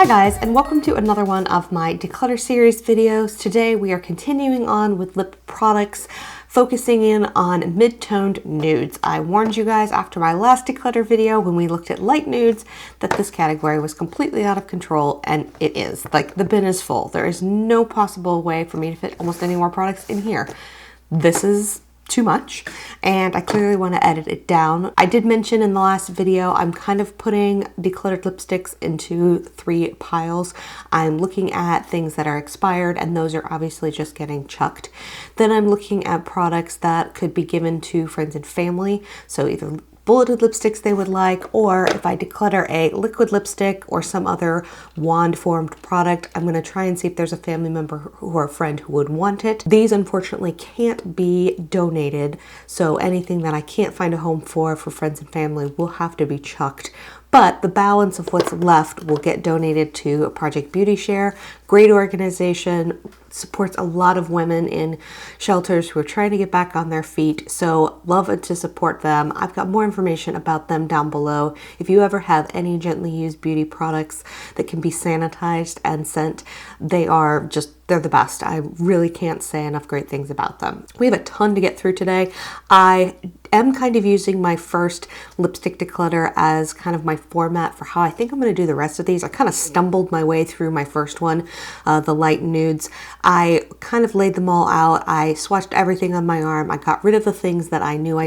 Hi guys, and welcome to another one of my Declutter series videos. Today we are continuing on with lip products, focusing in on mid-toned nudes. I warned you guys after my last Declutter video when we looked at light nudes that this category was completely out of control, and it is. Like, the bin is full. There is no possible way for me to fit almost any more products in here. This is too much, and I clearly want to edit it down. I did mention in the last video I'm kind of putting decluttered lipsticks into 3 piles. I'm looking at things that are expired, and those are obviously just getting chucked. Then I'm looking at products that could be given to friends and family, so either bulleted lipsticks they would like, or if I declutter a liquid lipstick or some other wand formed product, I'm going to try and see if there's a family member or a friend who would want it. These unfortunately can't be donated, so anything that I can't find a home for friends and family will have to be chucked. But the balance of what's left will get donated to Project Beauty Share. Great organization, supports a lot of women in shelters who are trying to get back on their feet. So love to support them. I've got more information about them down below. If you ever have any gently used beauty products that can be sanitized and sent, they're the best. I really can't say enough great things about them. We have a ton to get through today. I am kind of using my first lipstick declutter as kind of my format for how I think I'm going to do the rest of these. I kind of stumbled my way through my first one, the light nudes. I kind of laid them all out. I swatched everything on my arm. I got rid of the things that I knew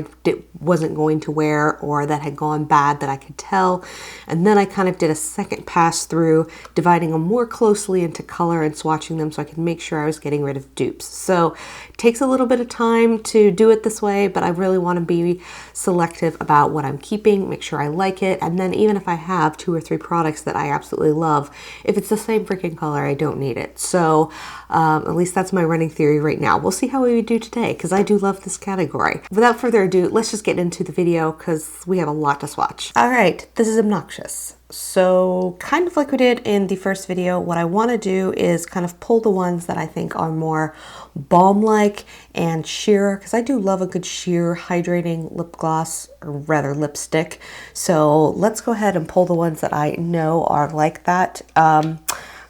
wasn't going to wear or that had gone bad that I could tell. And then I kind of did a second pass through, dividing them more closely into color and swatching them so I could make sure I was getting rid of dupes. So it takes a little bit of time to do it this way, but I really want to be selective about what I'm keeping, make sure I like it, and then even if I have 2 or 3 products that I absolutely love, if it's the same freaking color, I don't need it. So at least that's my running theory right now. We'll see how we do today, because I do love this category. Without further ado, let's just get into the video because we have a lot to swatch. All right, this is obnoxious. So kind of like we did in the first video, what I want to do is kind of pull the ones that I think are more balm-like and sheer, because I do love a good sheer hydrating lip gloss, or rather lipstick. So let's go ahead and pull the ones that I know are like that.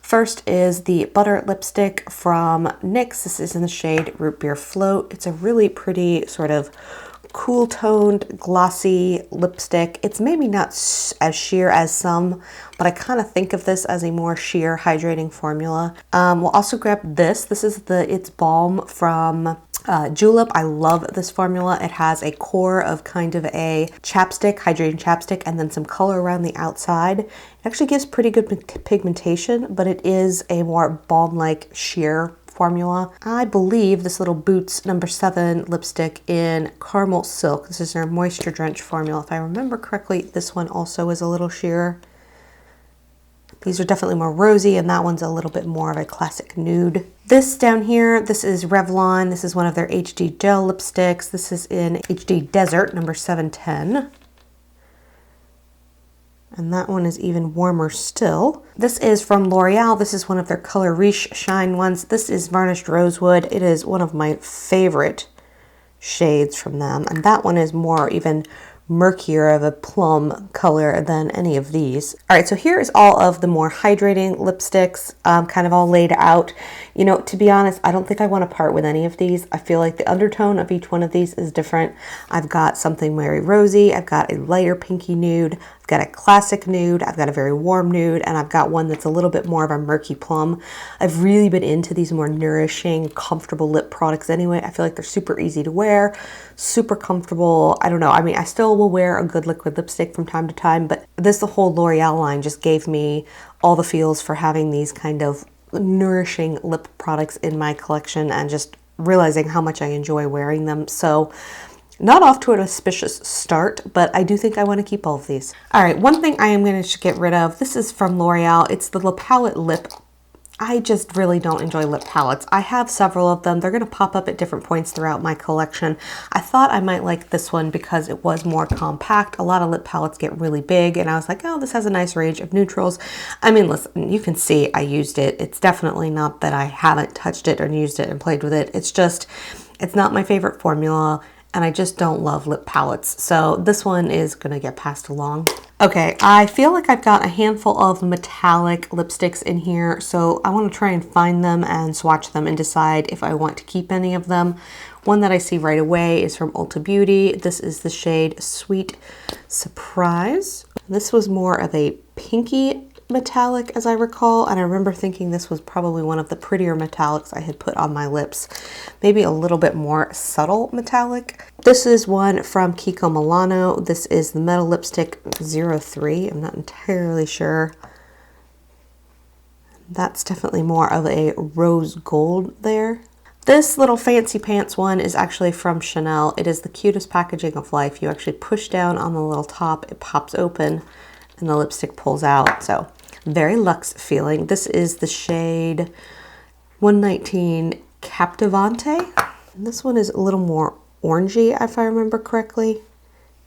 First is the Butter lipstick from NYX. This is in the shade Root Beer Float. It's a really pretty sort of cool toned glossy lipstick. It's maybe not as sheer as some, but I kind of think of this as a more sheer hydrating formula. We'll also grab this. This is it's Balm from Julep. I love this formula. It has a core of kind of a chapstick, hydrating chapstick, and then some color around the outside. It actually gives pretty good pigmentation, but it is a more balm-like sheer formula. I believe this little Boots number 7 lipstick in Caramel Silk. This is their Moisture Drench formula. If I remember correctly, this one also is a little sheer. These are definitely more rosy, and that one's a little bit more of a classic nude. This down here, this is Revlon. This is one of their HD gel lipsticks. This is in HD Desert number 710. And that one is even warmer still. This is from L'Oreal. This is one of their color Riche Shine ones. This is Varnished Rosewood. It is one of my favorite shades from them. And that one is more even murkier of a plum color than any of these. All right, so here is all of the more hydrating lipsticks, kind of all laid out. You know, to be honest, I don't think I want to part with any of these. I feel like the undertone of each one of these is different. I've got something very rosy, I've got a lighter pinky nude, I've got a classic nude, I've got a very warm nude, and I've got one that's a little bit more of a murky plum. I've really been into these more nourishing, comfortable lip products anyway. I feel like they're super easy to wear, super comfortable. I don't know. I mean, I still will wear a good liquid lipstick from time to time, but the whole L'Oreal line just gave me all the feels for having these kind of nourishing lip products in my collection and just realizing how much I enjoy wearing them. So not off to an auspicious start, but I do think I want to keep all of these. All right, one thing I am going to get rid of, this is from L'Oreal. It's the La Palette Lip. I just really don't enjoy lip palettes. I have several of them. They're going to pop up at different points throughout my collection. I thought I might like this one because it was more compact. A lot of lip palettes get really big, and I was like, oh, this has a nice range of neutrals. I mean, listen, you can see I used it. It's definitely not that I haven't touched it or used it and played with it. It's just, it's not my favorite formula, and I just don't love lip palettes. So this one is going to get passed along. Okay, I feel like I've got a handful of metallic lipsticks in here, so I want to try and find them and swatch them and decide if I want to keep any of them. One that I see right away is from Ulta Beauty. This is the shade Sweet Surprise. This was more of a pinky metallic, as I recall, and I remember thinking this was probably one of the prettier metallics I had put on my lips. Maybe a little bit more subtle metallic. This is one from Kiko Milano. This is the Metal Lipstick 03. I'm not entirely sure. That's definitely more of a rose gold there. This little fancy pants one is actually from Chanel. It is the cutest packaging of life. You actually push down on the little top, it pops open, and the lipstick pulls out. So very luxe feeling. This is the shade 119 Captivante. And this one is a little more orangey, if I remember correctly.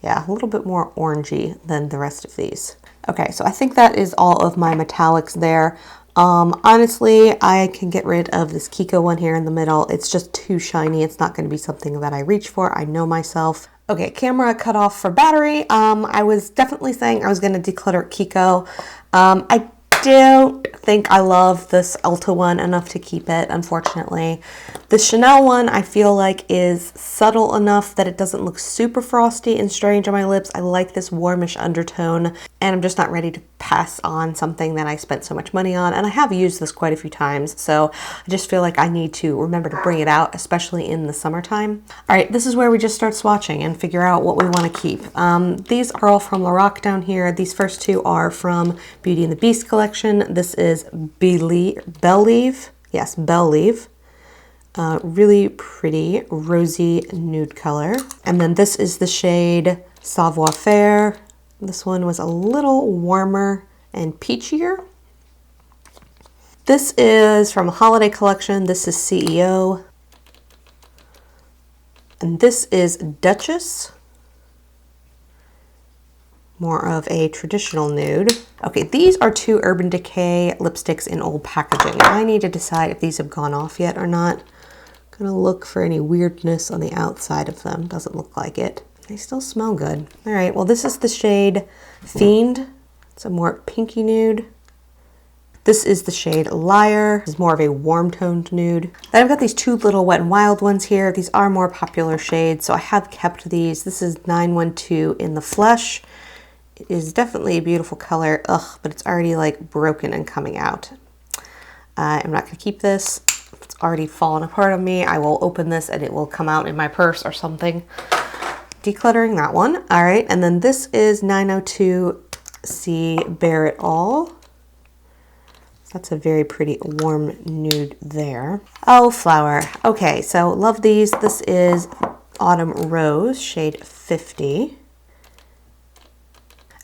Yeah, a little bit more orangey than the rest of these. Okay, so I think that is all of my metallics there. Honestly, I can get rid of this Kiko one here in the middle. It's just too shiny. It's not going to be something that I reach for. I know myself. Okay, camera cut off for battery. I was definitely saying I was going to declutter Kiko. I don't think I love this Ulta one enough to keep it, unfortunately. The Chanel one I feel like is subtle enough that it doesn't look super frosty and strange on my lips. I like this warmish undertone, and I'm just not ready to pass on something that I spent so much money on, and I have used this quite a few times, so I just feel like I need to remember to bring it out, especially in the summertime. All right, this is where we just start swatching and figure out what we want to keep. These are all from Lorac down here. These first two are from Beauty and the Beast collection. This is Belle-ieve. Yes, Belle-ieve. Really pretty rosy nude color. And then this is the shade Savoir Faire. This one was a little warmer and peachier. This is from a holiday collection. This is CEO. And this is Duchess. More of a traditional nude. Okay, these are two Urban Decay lipsticks in old packaging. I need to decide if these have gone off yet or not. I'm gonna look for any weirdness on the outside of them. Doesn't look like it. They still smell good. All right, well, this is the shade Fiend. It's a more pinky nude. This is the shade Liar. This is more of a warm toned nude. Then I've got these two little Wet n Wild ones here. These are more popular shades, so I have kept these. This is 912 in the Flesh. It is definitely a beautiful color, but it's already like broken and coming out. I'm not gonna keep this. It's already fallen apart on me. I will open this and it will come out in my purse or something. Decluttering that one. All right, and then this is 902C Bare It All. That's a very pretty warm nude there. Oh, flower. Okay, so love these. This is Autumn Rose, shade 50.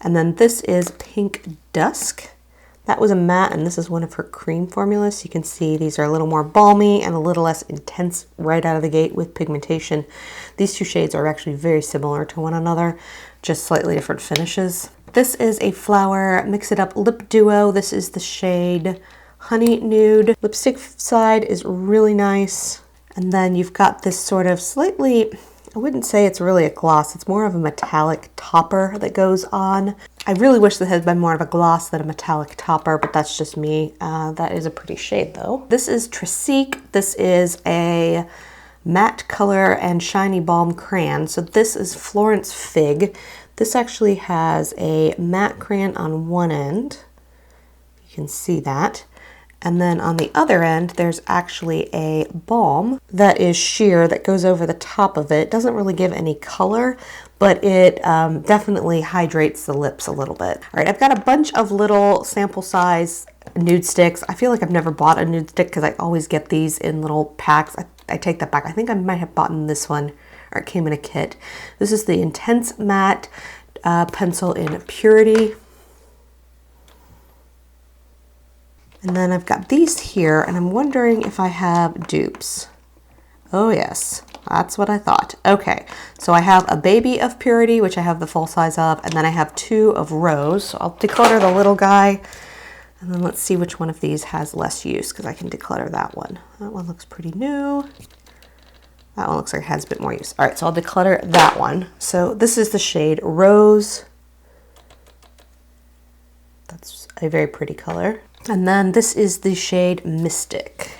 And then this is Pink Dusk. That was a matte, and this is one of her cream formulas. You can see these are a little more balmy and a little less intense right out of the gate with pigmentation. These two shades are actually very similar to one another, just slightly different finishes. This is a Flower Mix It Up Lip Duo. This is the shade Honey Nude. Lipstick side is really nice. And then you've got this sort of slightly, I wouldn't say it's really a gloss. It's more of a metallic topper that goes on. I really wish this had been more of a gloss than a metallic topper, but that's just me. That is a pretty shade though. This is Tricique. This is a matte color and shiny balm crayon. So this is Florence Fig. This actually has a matte crayon on one end. You can see that. And then on the other end, there's actually a balm that is sheer that goes over the top of it. It doesn't really give any color, but it definitely hydrates the lips a little bit. All right, I've got a bunch of little sample size nude sticks. I feel like I've never bought a nude stick because I always get these in little packs. I take that back. I think I might have bought this one, or it came in a kit. This is the Intense Matte Pencil in Purity. And then I've got these here, and I'm wondering if I have dupes. Oh yes, that's what I thought. Okay, so I have a Baby of Purity, which I have the full size of, and then I have two of Rose. So I'll declutter the little guy, and then let's see which one of these has less use, because I can declutter that one. That one looks pretty new. That one looks like it has a bit more use. All right, so I'll declutter that one. So this is the shade Rose. a very pretty color. And then this is the shade Mystic,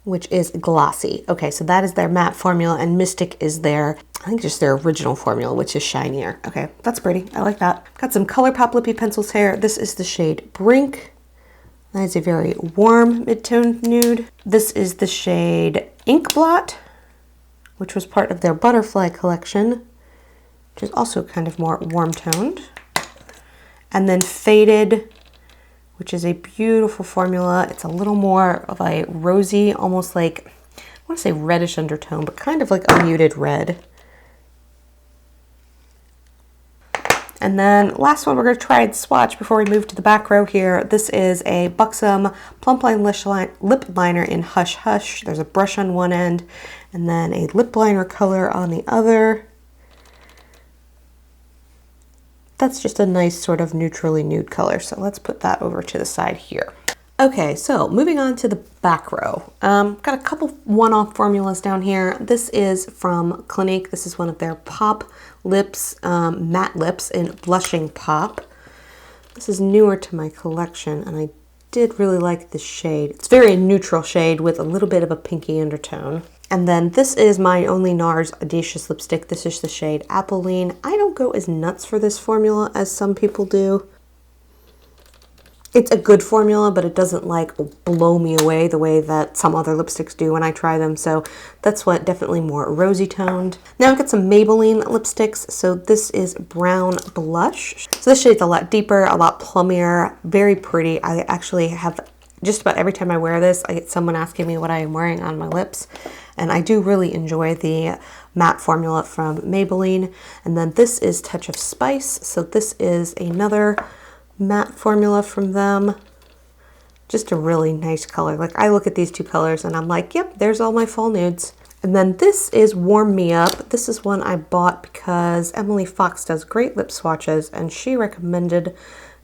which is glossy. Okay, so that is their matte formula, and Mystic is their, I think just their original formula, which is shinier. Okay, that's pretty. I like that. Got some ColourPop lippy pencils here. This is the shade Brink. That is a very warm mid-toned nude. This is the shade Ink Blot, which was part of their Butterfly collection, which is also kind of more warm-toned. And then Faded, which is a beautiful formula. It's a little more of a rosy, almost like, I want to say reddish undertone, but kind of like a muted red. And then last one we're going to try and swatch before we move to the back row here. This is a Buxom Plump Line Lip Liner in Hush Hush. There's a brush on one end and then a lip liner color on the other. That's just a nice sort of neutrally nude color. So let's put that over to the side here. Okay, so moving on to the back row. Got a couple one-off formulas down here. This is from Clinique. This is one of their Pop Lips, matte lips in Blushing Pop. This is newer to my collection, and I did really like this shade. It's very neutral shade with a little bit of a pinky undertone. And then this is my only NARS Audacious lipstick. This is the shade Apolline. I don't go as nuts for this formula as some people do. It's a good formula, but it doesn't like blow me away the way that some other lipsticks do when I try them. So that's what, definitely more rosy toned. Now I've got some Maybelline lipsticks. So this is Brown Blush. So this shade's a lot deeper, a lot plummier, very pretty. I actually have, just about every time I wear this, I get someone asking me what I am wearing on my lips. And I do really enjoy the matte formula from Maybelline. And then this is Touch of Spice. So this is another matte formula from them. Just a really nice color. Like, I look at these two colors and I'm like, yep, there's all my fall nudes. And then this is Warm Me Up. This is one I bought because Emily Fox does great lip swatches and she recommended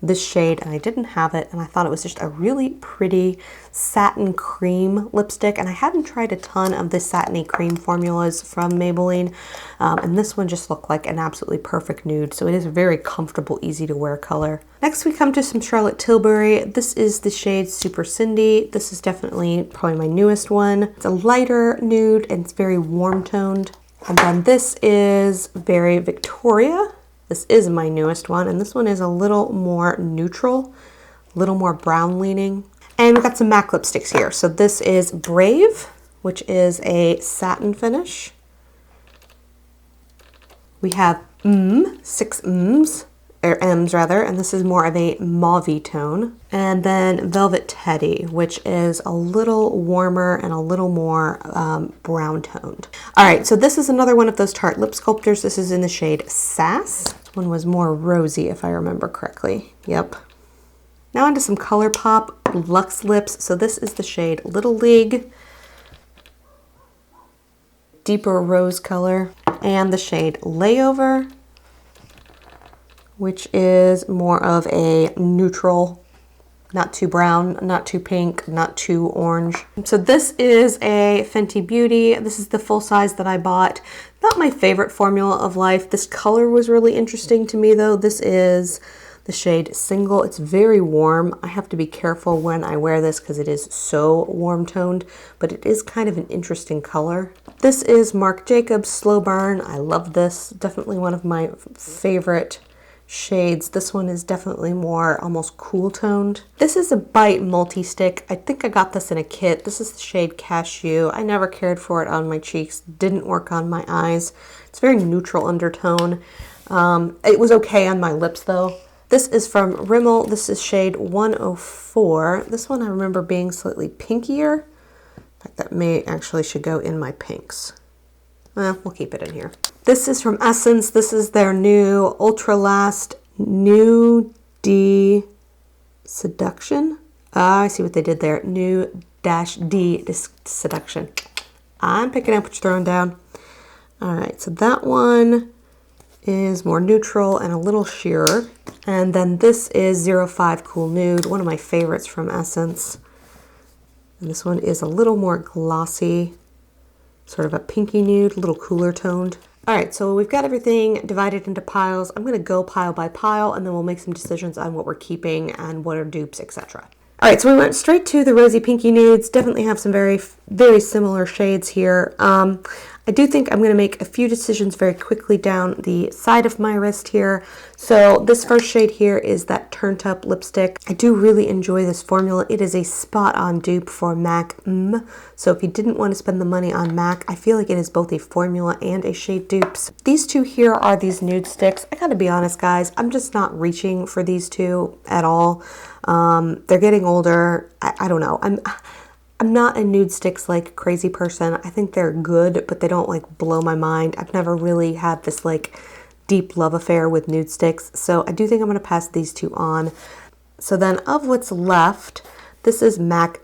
this shade and I didn't have it, and I thought it was just a really pretty satin cream lipstick, and I hadn't tried a ton of the satiny cream formulas from Maybelline, and this one just looked like an absolutely perfect nude, so it is a very comfortable, easy to wear color. Next we come to some Charlotte Tilbury. This is the shade Super Cindy. This is definitely probably my newest one. It's a lighter nude and it's very warm toned. And then this is very Victoria. This is my newest one, and this one is a little more neutral, a little more brown leaning. And we've got some MAC lipsticks here. So this is Brave, which is a satin finish. We have 6 M's, or M's rather, and this is more of a mauve tone. And then Velvet Teddy, which is a little warmer and a little more brown toned. All right, so this is another one of those Tarte lip sculptors. This is in the shade Sass. This one was more rosy, if I remember correctly. Yep. Now onto some ColourPop Luxe Lips. So this is the shade Little League. Deeper rose color. And the shade Layover, which is more of a neutral, not too brown, not too pink, not too orange. So this is a Fenty Beauty. This is the full size that I bought. Not my favorite formula of life. This color was really interesting to me though. This is the shade Single. It's very warm. I have to be careful when I wear this because it is so warm toned, but it is kind of an interesting color. This is Marc Jacobs Slow Burn. I love this. Definitely one of my favorite shades. This one is definitely more almost cool toned. This is a Bite multi-stick. I think I got this in a kit. This is the shade Cashew. I never cared for it on my cheeks. Didn't work on my eyes. It's very neutral undertone. It was okay on my lips though. This is from Rimmel. This is shade 104. This one I remember being slightly pinkier. In fact, that may actually should go in my pinks. We'll keep it in here. This is from Essence. This is their new Ultra Last Nude Seduction. I see what they did there. Nude-D Seduction. I'm picking up what you're throwing down. All right, so that one is more neutral and a little sheerer. And then this is 05 Cool Nude, one of my favorites from Essence. And this one is a little more glossy, sort of a pinky nude, a little cooler toned. All right, so we've got everything divided into piles. I'm gonna go pile by pile, and then we'll make some decisions on what we're keeping and what are dupes, etc. All right, so we went straight to the rosy pinky nudes. Definitely have some very, very similar shades here. I do think I'm going to make a few decisions very quickly down the side of my wrist here. So this first shade here is that Turned Up lipstick. I do really enjoy this formula. It is a spot-on dupe for MAC. So if you didn't want to spend the money on MAC, I feel like it is both a formula and a shade dupes. These two here are these nude sticks. I gotta be honest, guys, I'm just not reaching for these two at all. They're getting older. I don't know. I'm not a nude sticks like crazy person. I think they're good, but they don't like blow my mind. I've never really had this like deep love affair with nude sticks. So I do think I'm gonna pass these two on. So then of what's left, this is MAC,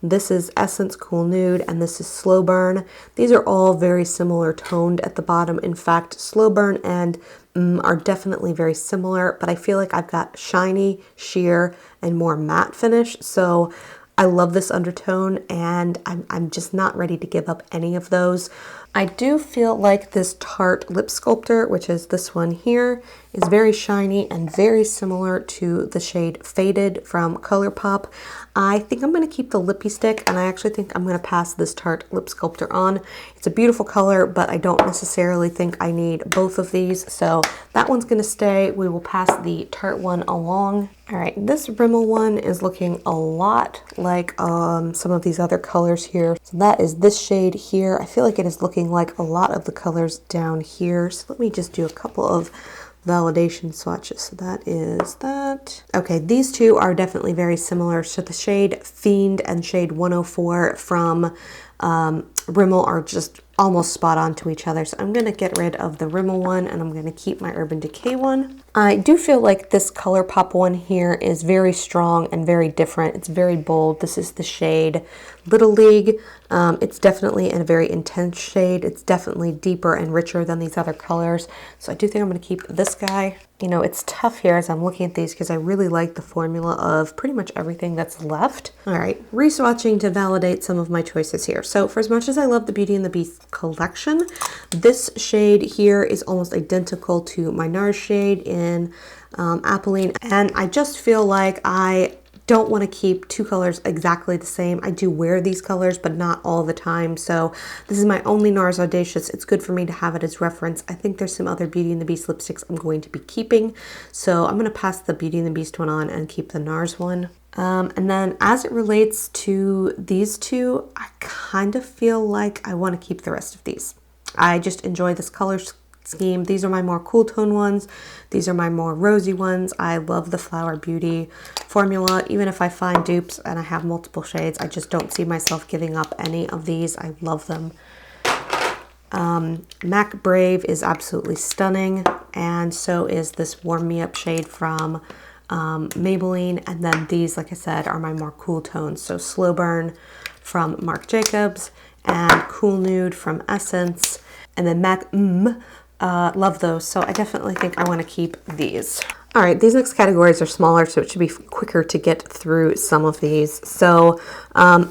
this is Essence Cool Nude, and this is Slow Burn. These are all very similar toned at the bottom. In fact, Slow Burn and are definitely very similar, but I feel like I've got shiny, sheer, and more matte finish. So I love this undertone, and I'm just not ready to give up any of those. I do feel like this Tarte Lip Sculptor, which is this one here, is very shiny and very similar to the shade Faded from ColourPop. I think I'm going to keep the lippy stick, and I actually think I'm going to pass this Tarte Lip Sculptor on. It's a beautiful color, but I don't necessarily think I need both of these, so that one's going to stay. We will pass the Tarte one along. All right, this Rimmel one is looking a lot like some of these other colors here. So that is this shade here. I feel like it is looking like a lot of the colors down here. So let me just do a couple of validation swatches. So that is that. Okay, these two are definitely very similar. So the shade Fiend and shade 104 from Rimmel are just almost spot on to each other. So I'm going to get rid of the Rimmel one, and I'm going to keep my Urban Decay one. I do feel like this ColourPop one here is very strong and very different. It's very bold. This is the shade Little League. It's definitely in a very intense shade. It's definitely deeper and richer than these other colors. So I do think I'm going to keep this guy. You know, it's tough here as I'm looking at these because I really like the formula of pretty much everything that's left. All right, re-swatching to validate some of my choices here. So for as much as I love the Beauty and the Beast collection, this shade here is almost identical to my NARS shade in Apolline, and I just feel like I don't want to keep two colors exactly the same. I do wear these colors, but not all the time. So this is my only NARS Audacious. It's good for me to have it as reference. I think there's some other Beauty and the Beast lipsticks I'm going to be keeping. So I'm going to pass the Beauty and the Beast one on and keep the NARS one. And then as it relates to these two, I kind of feel like I want to keep the rest of these. I just enjoy this color scheme. These are my more cool tone ones. These are my more rosy ones. I love the Flower Beauty formula. Even if I find dupes and I have multiple shades, I just don't see myself giving up any of these. I love them. MAC Brave is absolutely stunning, and so is this Warm Me Up shade from Maybelline. And then these, like I said, are my more cool tones. So Slow Burn from Marc Jacobs and Cool Nude from Essence, and then MAC love those. So I definitely think I want to keep these. All right, these next categories are smaller, so it should be quicker to get through some of these. So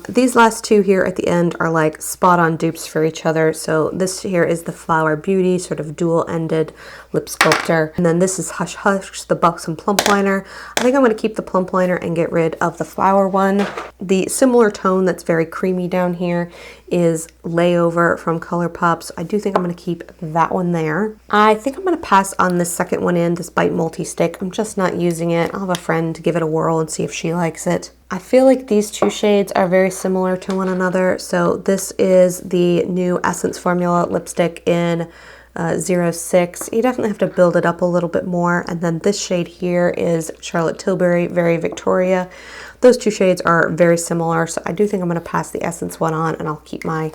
these last two here at the end are like spot on dupes for each other. So this here is the Flower Beauty, sort of dual-ended lip sculptor. And then this is Hush Hush, the Buxom Plump Liner. I think I'm going to keep the plump liner and get rid of the flower one. The similar tone that's very creamy down here is Layover from ColourPop. So I do think I'm going to keep that one there. I think I'm going to pass on this second one in, this Bite Multi-Stick. I'm just not using it. I'll have a friend to give it a whirl and see if she likes it. I feel like these two shades are very similar to one another. So this is the new Essence Formula lipstick in 06. You definitely have to build it up a little bit more. And then this shade here is Charlotte Tilbury, Very Victoria. Those two shades are very similar. So I do think I'm going to pass the Essence one on, and I'll keep my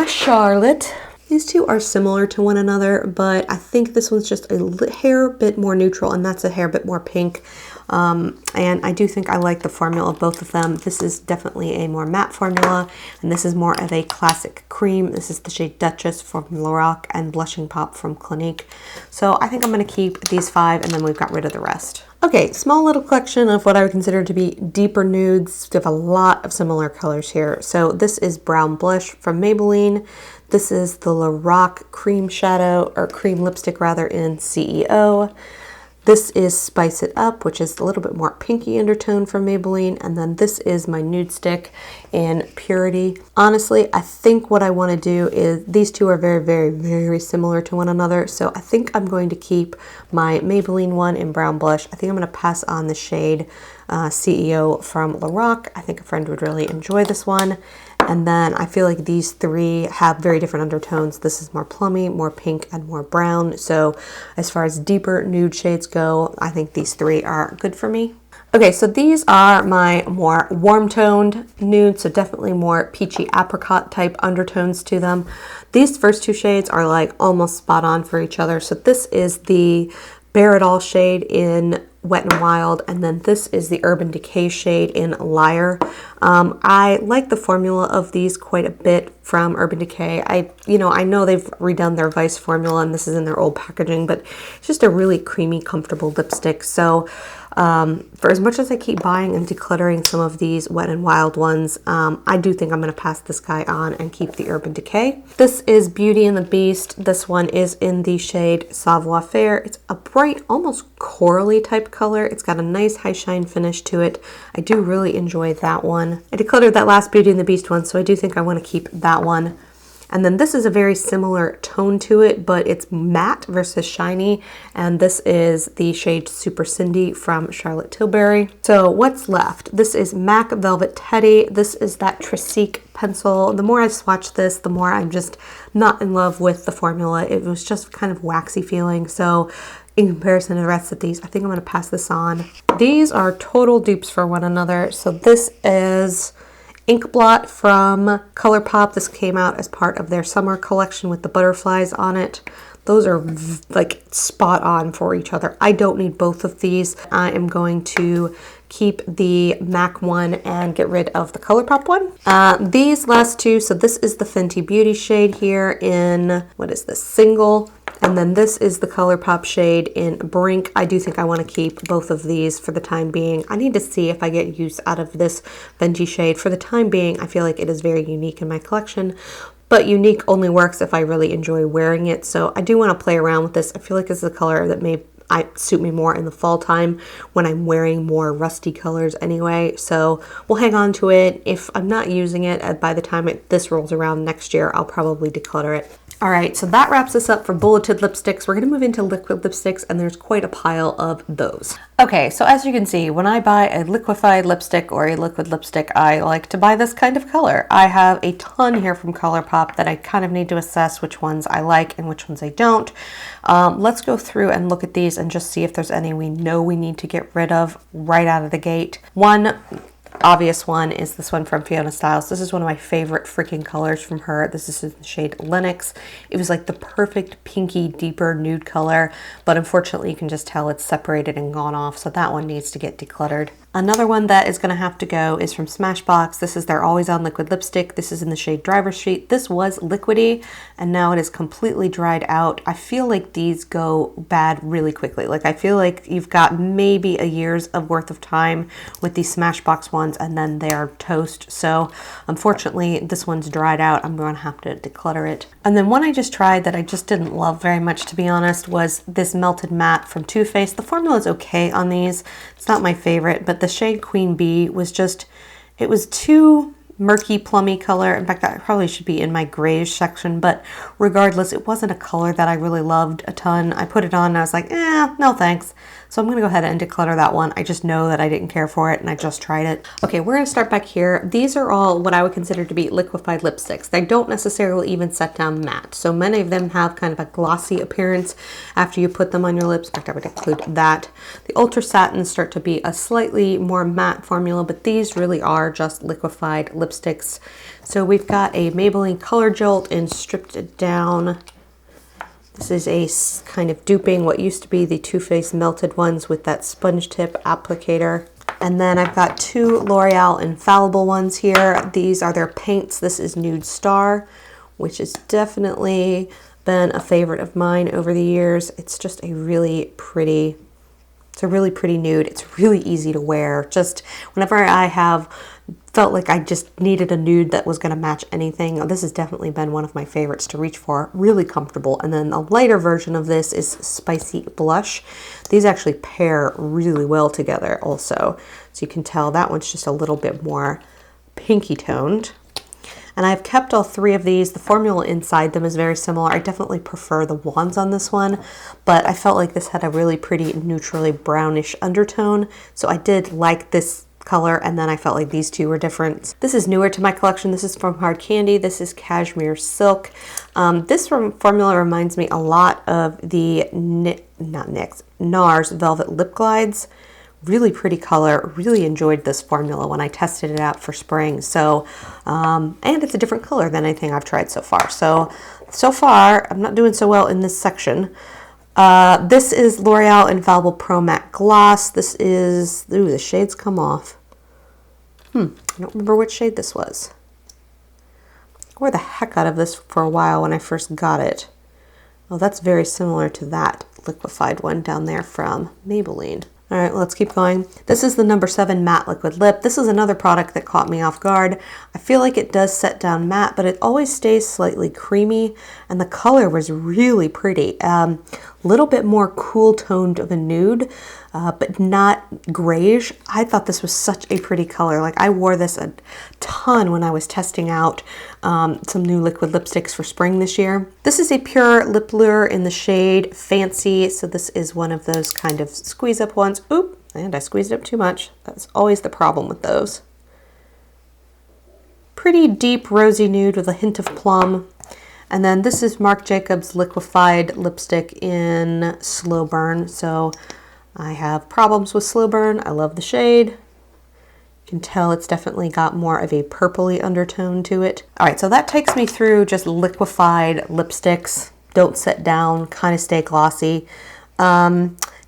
Charlotte. These two are similar to one another, but I think this one's just a hair bit more neutral, and that's a hair bit more pink. And I do think I like the formula of both of them. This is definitely a more matte formula, and this is more of a classic cream. This is the shade Duchess from Lorac and Blushing Pop from Clinique. So I think I'm going to keep these 5, and then we've got rid of the rest. Okay, small little collection of what I would consider to be deeper nudes. We have a lot of similar colors here. So this is Brown Blush from Maybelline. This is the Lorac cream shadow, or cream lipstick rather, in CEO. This is Spice It Up, which is a little bit more pinky undertone from Maybelline. And then this is my nude stick in Purity. Honestly, I think what I want to do is, these two are very, very, very similar to one another. So I think I'm going to keep my Maybelline one in brown blush. I think I'm going to pass on the shade CEO from Lorac. I think a friend would really enjoy this one. And then I feel like these three have very different undertones. This is more plummy, more pink, and more brown. So as far as deeper nude shades go, I think these three are good for me. Okay, so these are my more warm-toned nudes, so definitely more peachy apricot type undertones to them. These first two shades are like almost spot on for each other. So this is the Bare It All shade in Wet n Wild, and then this is the Urban Decay shade in Liar. I like the formula of these quite a bit from Urban Decay. I know they've redone their Vice formula and this is in their old packaging, but it's just a really creamy, comfortable lipstick. So for as much as I keep buying and decluttering some of these Wet n Wild ones, I do think I'm going to pass this guy on and keep the Urban Decay. This is Beauty and the Beast. This one is in the shade Savoir Faire. It's a bright, almost corally type color. It's got a nice high shine finish to it. I do really enjoy that one. I decluttered that last Beauty and the Beast one, so I do think I want to keep that one. And then this is a very similar tone to it, but it's matte versus shiny. And this is the shade Super Cindy from Charlotte Tilbury. So what's left? This is MAC Velvet Teddy. This is that Trissique pencil. The more I swatch this, the more I'm just not in love with the formula. It was just kind of waxy feeling. So in comparison to the rest of these, I think I'm going to pass this on. These are total dupes for one another. So this is Ink Blot from ColourPop. This came out as part of their summer collection with the butterflies on it. Those are like spot on for each other. I don't need both of these. I am going to keep the MAC one and get rid of the ColourPop one. These last two, so this is the Fenty Beauty shade here in, what is this, Single. And then this is the ColourPop shade in Brink. I do think I want to keep both of these for the time being. I need to see if I get use out of this Fenty shade. For the time being, I feel like it is very unique in my collection, but unique only works if I really enjoy wearing it. So I do want to play around with this. I feel like this is a color that may suit me more in the fall time when I'm wearing more rusty colors anyway. So we'll hang on to it. If I'm not using it by the time this rolls around next year, I'll probably declutter it. All right, so that wraps us up for bulleted lipsticks. We're gonna move into liquid lipsticks, and there's quite a pile of those. Okay, so as you can see, when I buy a liquefied lipstick or a liquid lipstick, I like to buy this kind of color. I have a ton here from ColourPop that I kind of need to assess which ones I like and which ones I don't. Let's go through and look at these and just see if there's any we know we need to get rid of right out of the gate. One obvious one is this one from Fiona Styles. This is one of my favorite freaking colors from her. This is in the shade Lennox. It was like the perfect pinky, deeper nude color, but unfortunately you can just tell it's separated and gone off, so that one needs to get decluttered. Another one that is going to have to go is from Smashbox. This is their Always On Liquid Lipstick. This is in the shade Driver's Street. This was liquidy, and now it is completely dried out. I feel like these go bad really quickly. Like, I feel like you've got maybe a year's of worth of time with these Smashbox ones, and then they are toast. So unfortunately, this one's dried out. I'm going to have to declutter it. And then one I just tried that I just didn't love very much, to be honest, was this Melted Matte from Too Faced. The formula is okay on these. It's not my favorite, but the shade Queen Bee was just, it was too murky, plummy color. In fact, that probably should be in my grayish section, but regardless, it wasn't a color that I really loved a ton. I put it on and I was like, no thanks. So I'm going to go ahead and declutter that one. I just know that I didn't care for it and I just tried it. Okay, we're going to start back here. These are all what I would consider to be liquefied lipsticks. They don't necessarily even set down matte. So many of them have kind of a glossy appearance after you put them on your lips. In fact, I would include that. The Ultra Satins start to be a slightly more matte formula, but these really are just liquefied lipsticks. So we've got a Maybelline Color Jolt in Stripped It Down. This is a kind of duping what used to be the Too Faced melted ones with that sponge tip applicator. And then I've got two L'Oreal Infallible ones here. These are their paints. This is Nude Star, which has definitely been a favorite of mine over the years. It's just a really pretty, it's a really pretty nude. It's really easy to wear. Just whenever I have felt like I just needed a nude that was going to match anything. This has definitely been one of my favorites to reach for. Really comfortable. And then a lighter version of this is Spicy Blush. These actually pair really well together also. So you can tell that one's just a little bit more pinky toned. And I've kept all three of these. The formula inside them is very similar. I definitely prefer the wands on this one, but I felt like this had a really pretty neutrally brownish undertone. So I did like this color, and then I felt like these two were different. This is newer to my collection. This is from Hard Candy. This is Cashmere Silk. This formula reminds me a lot of the NARS Velvet Lip Glides. Really pretty color. Really enjoyed this formula when I tested it out for spring. So, and it's a different color than anything I've tried so far. So far, I'm not doing so well in this section. This is L'Oreal Infallible Pro Matte Gloss. This is, ooh, the shades come off. I don't remember which shade this was. I wore the heck out of this for a while when I first got it. Oh, that's very similar to that liquefied one down there from Maybelline. All right, let's keep going. This is the number 7 Matte Liquid Lip. This is another product that caught me off guard. I feel like it does set down matte, but it always stays slightly creamy, and the color was really pretty. A little bit more cool toned of a nude, but not grayish. I thought this was such a pretty color. Like, I wore this a ton when I was testing out some new liquid lipsticks for spring this year. This is a pure lip lure in the shade Fancy. So this is one of those kind of squeeze up ones. Oop, and I squeezed up too much. That's always the problem with those. Pretty deep rosy nude with a hint of plum. And then this is Marc Jacobs Liquefied Lipstick in Slow Burn. So I have problems with slow burn. I love the shade. You can tell it's definitely got more of a purpley undertone to it. All right, so that takes me through just liquefied lipsticks. Don't set down, kind of stay glossy.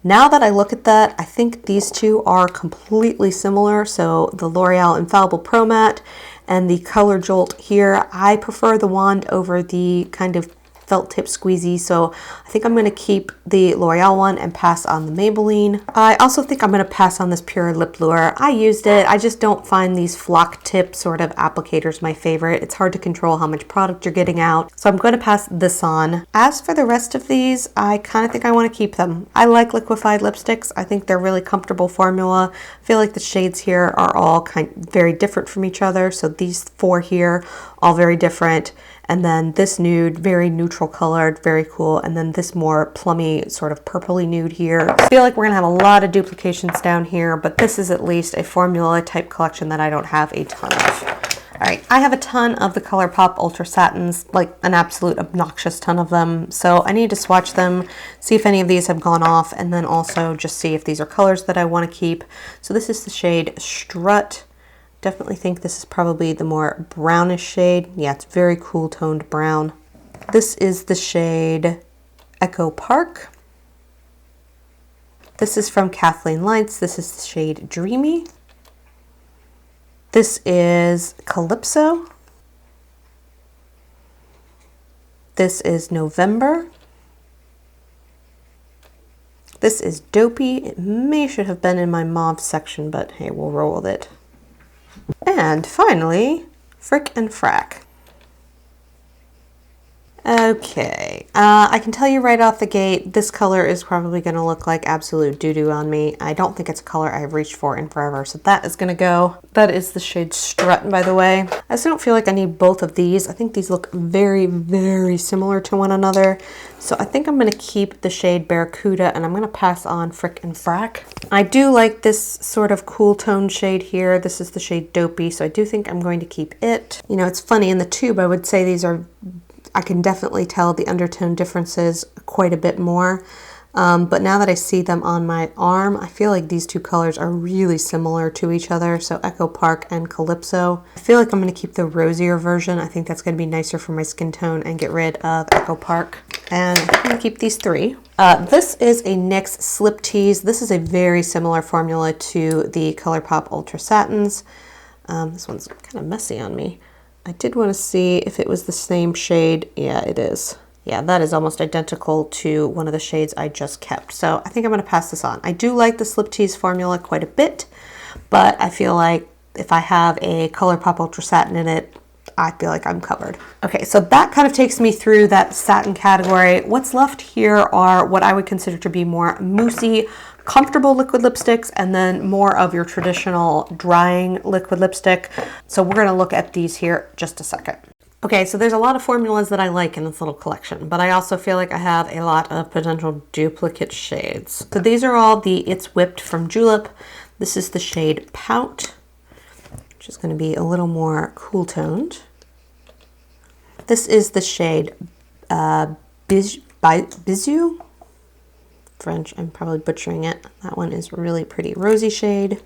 Now that I look at that, I think these two are completely similar. So the L'Oreal Infallible Pro Matte and the Color Jolt here, I prefer the wand over the kind of felt tip squeezy, so I think I'm going to keep the L'Oreal one and pass on the Maybelline. I also think I'm going to pass on this Pure Lip Lure. I used it. I just don't find these flock tip sort of applicators my favorite. It's hard to control how much product you're getting out, so I'm going to pass this on. As for the rest of these, I kind of think I want to keep them. I like liquefied lipsticks. I think they're really comfortable formula. I feel like the shades here are all very different from each other, so these 4 here, all very different. And then this nude, very neutral colored, very cool. And then this more plummy, sort of purpley nude here. I feel like we're gonna have a lot of duplications down here, but this is at least a formula type collection that I don't have a ton of. All right, I have a ton of the ColourPop Ultra Satins, like an absolute obnoxious ton of them. So I need to swatch them, see if any of these have gone off, and then also just see if these are colors that I wanna keep. So this is the shade Strut. Definitely think this is probably the more brownish shade. Yeah, it's very cool toned brown. This is the shade Echo Park. This is from Kathleen Lights. This is the shade Dreamy. This is Calypso. This is November. This is Dopey. It should have been in my Mauve section, but hey, we'll roll with it. And finally, Frick and Frack. Okay, I can tell you right off the gate, this color is probably going to look like absolute doo-doo on me. I don't think it's a color I've reached for in forever, so that is going to go. That is the shade Strut, by the way. I just don't feel like I need both of these. I think these look very, very similar to one another. So I think I'm going to keep the shade Barracuda, and I'm going to pass on Frick and Frack. I do like this sort of cool tone shade here. This is the shade Dopey, so I do think I'm going to keep it. You know, it's funny, in the tube, I would say these are, I can definitely tell the undertone differences quite a bit more. But now that I see them on my arm, I feel like these two colors are really similar to each other. So Echo Park and Calypso. I feel like I'm going to keep the rosier version. I think that's going to be nicer for my skin tone, and get rid of Echo Park. And I'm going to keep these 3. This is a NYX Slip Tease. This is a very similar formula to the ColourPop Ultra Satins. This one's kind of messy on me. I did want to see if it was the same shade. Yeah, it is. Yeah, that is almost identical to one of the shades I just kept. So I think I'm going to pass this on. I do like the Slip Tease formula quite a bit, but I feel like if I have a ColourPop Ultra Satin in it, I feel like I'm covered. Okay, so that kind of takes me through that satin category. What's left here are what I would consider to be more moussey, comfortable liquid lipsticks, and then more of your traditional drying liquid lipstick. So we're gonna look at these here just a second. Okay, so there's a lot of formulas that I like in this little collection, but I also feel like I have a lot of potential duplicate shades. So these are all the It's Whipped from Julep. This is the shade Pout, which is going to be a little more cool toned. This is the shade Bisou. French, I'm probably butchering it. That one is really pretty rosy shade.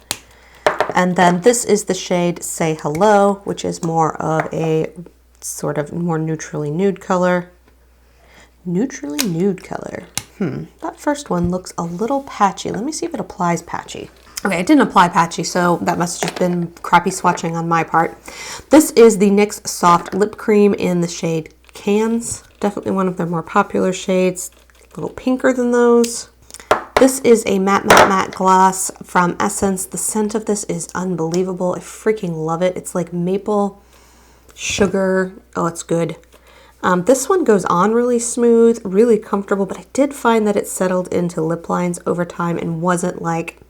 And then this is the shade Say Hello, which is more of a sort of more neutrally nude color. Neutrally nude color. That first one looks a little patchy. Let me see if it applies patchy. Okay, it didn't apply patchy, so that must have just been crappy swatching on my part. This is the NYX Soft Lip Cream in the shade Cans. Definitely one of their more popular shades. A little pinker than those. This is a matte gloss from Essence. The scent of this is unbelievable. I freaking love it. It's like maple sugar. Oh, it's good. This one goes on really smooth, really comfortable, but I did find that it settled into lip lines over time and wasn't like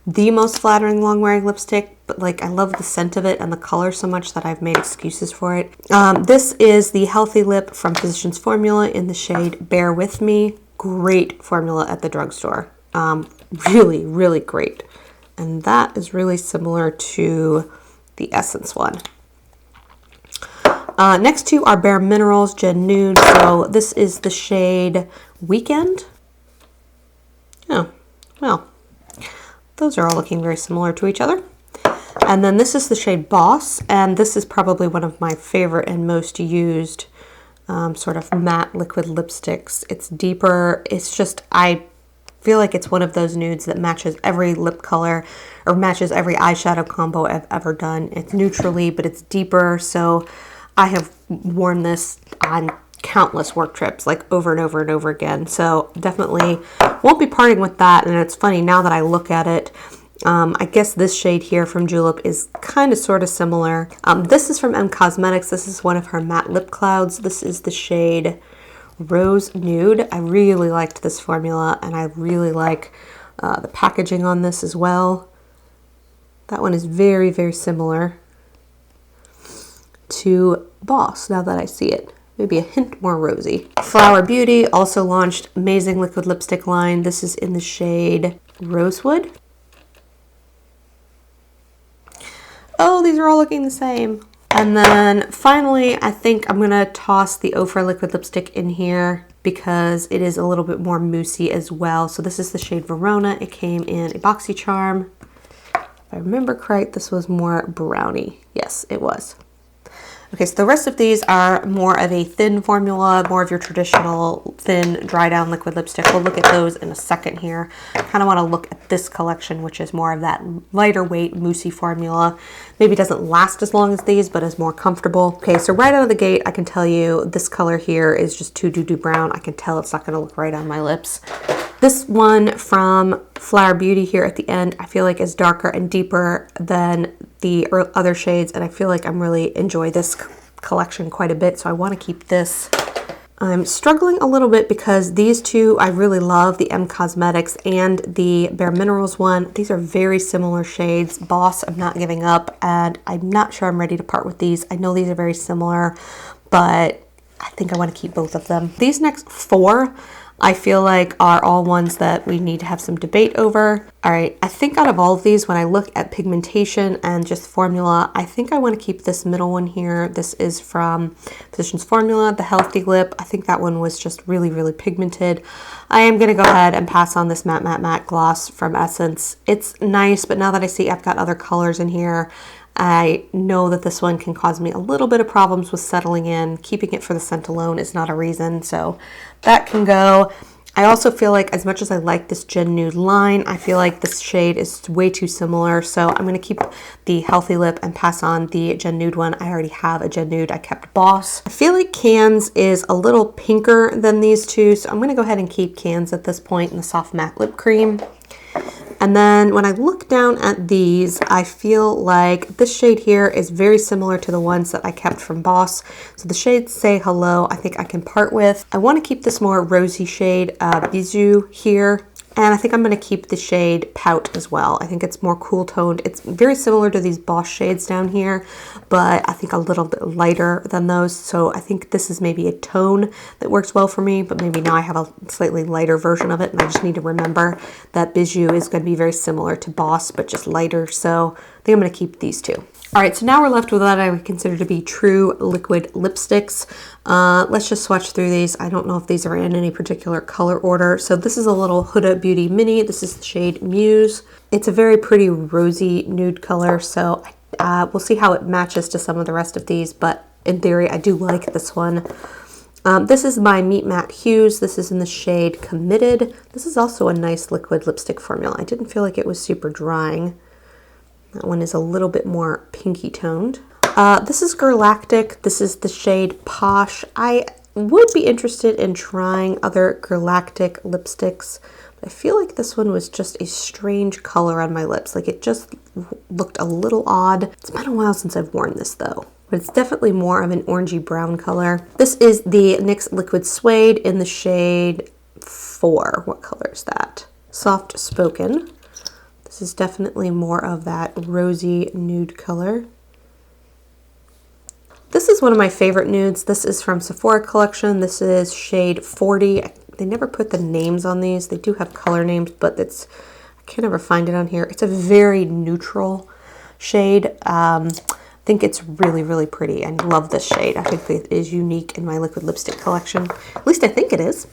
the most flattering long wearing lipstick, but like I love the scent of it and the color so much that I've made excuses for it. This is the Healthy Lip from Physicians Formula in the shade Bear With Me. Great formula at the drugstore. Really, really great. And that is really similar to the Essence one. Next two are Bare Minerals Gen Nude. So this is the shade Weekend. Oh, well, those are all looking very similar to each other. And then this is the shade Boss, and this is probably one of my favorite and most used sort of matte liquid lipsticks. It's deeper. It's just, I feel like it's one of those nudes that matches every lip color or matches every eyeshadow combo I've ever done. It's neutrally, but it's deeper. So I have worn this on countless work trips, like over and over and over again. So definitely won't be parting with that. And it's funny now that I look at it, I guess this shade here from Julep is kind of sort of similar. This is from M Cosmetics. This is one of her matte lip clouds. This is the shade Rose Nude. I really liked this formula, and I really like the packaging on this as well. That one is very, very similar to Boss now that I see it. Maybe a hint more rosy. Flower Beauty also launched amazing liquid lipstick line. This is in the shade Rosewood. Oh, these are all looking the same. And then finally, I think I'm gonna toss the Ofra liquid lipstick in here because it is a little bit more moussey as well. So this is the shade Verona. It came in a BoxyCharm. If I remember correct, this was more brownie. Yes, it was. Okay, so the rest of these are more of a thin formula, more of your traditional thin dry down liquid lipstick. We'll look at those in a second here. I kind of want to look at this collection, which is more of that lighter weight moussey formula. Maybe doesn't last as long as these, but is more comfortable. Okay, so right out of the gate, I can tell you this color here is just too doo-doo brown. I can tell it's not going to look right on my lips. This one from Flower Beauty here at the end, I feel like is darker and deeper than the other shades, and I feel like I'm really enjoy this collection quite a bit, so I want to keep this. I'm struggling a little bit because these two I really love, the M Cosmetics and the Bare Minerals one. These are very similar shades. Boss, I'm not giving up, and I'm not sure I'm ready to part with these. I know these are very similar, but I think I want to keep both of them. These next four I feel like are all ones that we need to have some debate over. All right, I think out of all of these, when I look at pigmentation and just formula, I think I want to keep this middle one here. This is from Physicians Formula, the Healthy Lip. I think that one was just really, really pigmented. I am going to go ahead and pass on this matte gloss from Essence. It's nice, but now that I see I've got other colors in here, I know that this one can cause me a little bit of problems with settling in. Keeping it for the scent alone is not a reason, so that can go. I also feel like as much as I like this Gen Nude line, I feel like this shade is way too similar, so I'm going to keep the Healthy Lip and pass on the Gen Nude one. I already have a Gen Nude. I kept Boss. I feel like Cans is a little pinker than these two, so I'm going to go ahead and keep Cans at this point in the Soft Matte Lip Cream. And then when I look down at these, I feel like this shade here is very similar to the ones that I kept from Boss. So the shade Say Hello, I think I can part with. I want to keep this more rosy shade, Bijou here. And I think I'm going to keep the shade Pout as well. I think it's more cool toned. It's very similar to these Boss shades down here, but I think a little bit lighter than those. So I think this is maybe a tone that works well for me, but maybe now I have a slightly lighter version of it, and I just need to remember that Bijou is going to be very similar to Boss, but just lighter. So I think I'm going to keep these two. All right, so now we're left with what I would consider to be true liquid lipsticks. Let's just swatch through these. I don't know if these are in any particular color order. So this is a little Huda Beauty Mini. This is the shade Muse. It's a very pretty rosy nude color, so we'll see how it matches to some of the rest of these, but in theory, I do like this one. This is my Meet Matte Hues. This is in the shade Committed. This is also a nice liquid lipstick formula. I didn't feel like it was super drying. That one is a little bit more pinky toned. This is Galactic. This is the shade Posh. I would be interested in trying other Galactic lipsticks, but I feel like this one was just a strange color on my lips. Like it just looked a little odd. It's been a while since I've worn this though, but it's definitely more of an orangey brown color. This is the NYX Liquid Suede in the shade 4. What color is that? Soft Spoken. This is definitely more of that rosy nude color. This is one of my favorite nudes. This is from Savoir collection. This is shade 40. They never put the names on these. They do have color names, but I can't ever find it on here. It's a very neutral shade. I think it's really, really pretty. I love this shade. I think it is unique in my liquid lipstick collection. At least I think it is.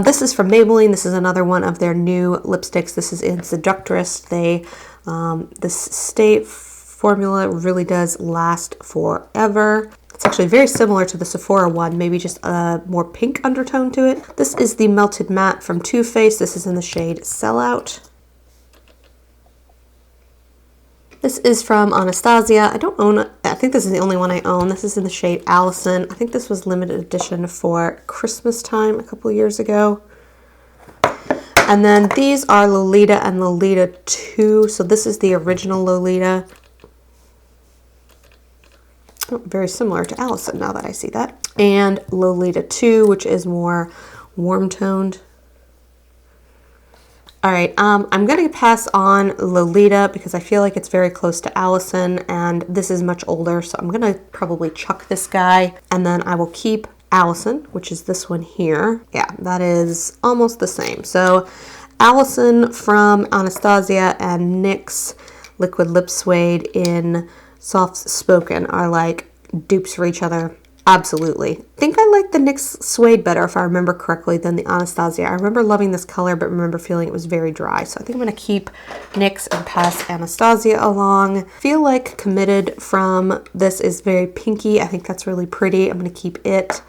This is from Maybelline. This is another one of their new lipsticks. This is in Seductress. This Stay formula really does last forever. It's actually very similar to the Sephora one, maybe just a more pink undertone to it. This is the Melted Matte from Too Faced. This is in the shade Sellout. This is from Anastasia. I don't own it. I think this is the only one I own. This is in the shade Allison. I think this was limited edition for Christmas time a couple years ago. And then these are Lolita and Lolita 2. So this is the original Lolita. Oh, very similar to Allison now that I see that. And Lolita 2, which is more warm toned. All right, I'm gonna pass on Lolita because I feel like it's very close to Allison and this is much older, so I'm gonna probably chuck this guy and then I will keep Allison, which is this one here. Yeah, that is almost the same. So Allison from Anastasia and NYX Liquid Lip Suede in Soft Spoken are like dupes for each other. Absolutely. I think I like the NYX Suede better, if I remember correctly, than the Anastasia. I remember loving this color, but remember feeling it was very dry. So I think I'm going to keep NYX and pass Anastasia along. Feel like Committed from this is very pinky. I think that's really pretty. I'm going to keep it.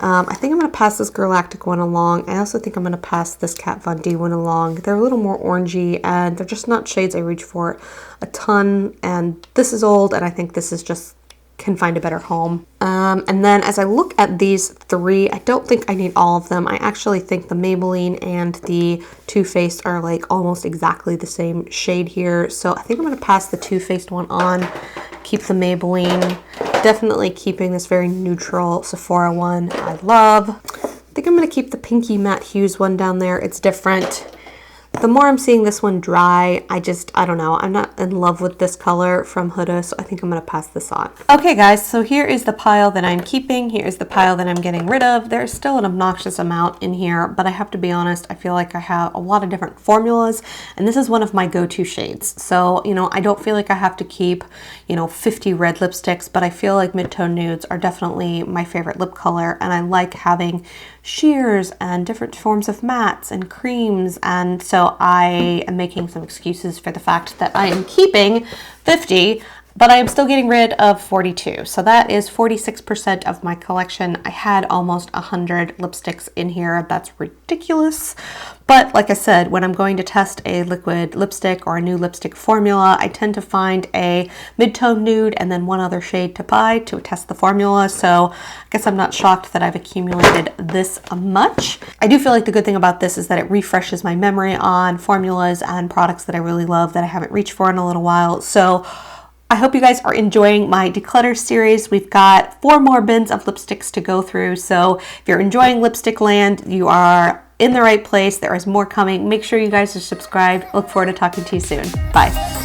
I think I'm going to pass this Galactic one along. I also think I'm going to pass this Kat Von D one along. They're a little more orangey, and they're just not shades I reach for a ton. And this is old, and I think this is just can find a better home. And then as I look at these three, I don't think I need all of them. I actually think the Maybelline and the Too Faced are like almost exactly the same shade here. So I think I'm going to pass the Too Faced one on, keep the Maybelline, definitely keeping this very neutral Sephora one I love. I think I'm going to keep the Pinky Matte Hues one down there. It's different. The more I'm seeing this one dry, I don't know. I'm not in love with this color from Huda, so I think I'm going to pass this on. Okay, guys, so here is the pile that I'm keeping. Here's the pile that I'm getting rid of. There's still an obnoxious amount in here, but I have to be honest, I feel like I have a lot of different formulas, and this is one of my go-to shades. So, you know, I don't feel like I have to keep, 50 red lipsticks, but I feel like mid-tone nudes are definitely my favorite lip color, and I like having sheers and different forms of mattes and creams, and so I am making some excuses for the fact that I am keeping 50, but I am still getting rid of 42. So that is 46% of my collection. I had almost 100 lipsticks in here. That's ridiculous. But like I said, when I'm going to test a liquid lipstick or a new lipstick formula, I tend to find a mid-tone nude and then one other shade to buy to test the formula. So I guess I'm not shocked that I've accumulated this much. I do feel like the good thing about this is that it refreshes my memory on formulas and products that I really love that I haven't reached for in a little while. So I hope you guys are enjoying my Declutter series. We've got 4 more bins of lipsticks to go through. So if you're enjoying Lipstick Land, you are in the right place. There is more coming. Make sure you guys are subscribed. Look forward to talking to you soon. Bye.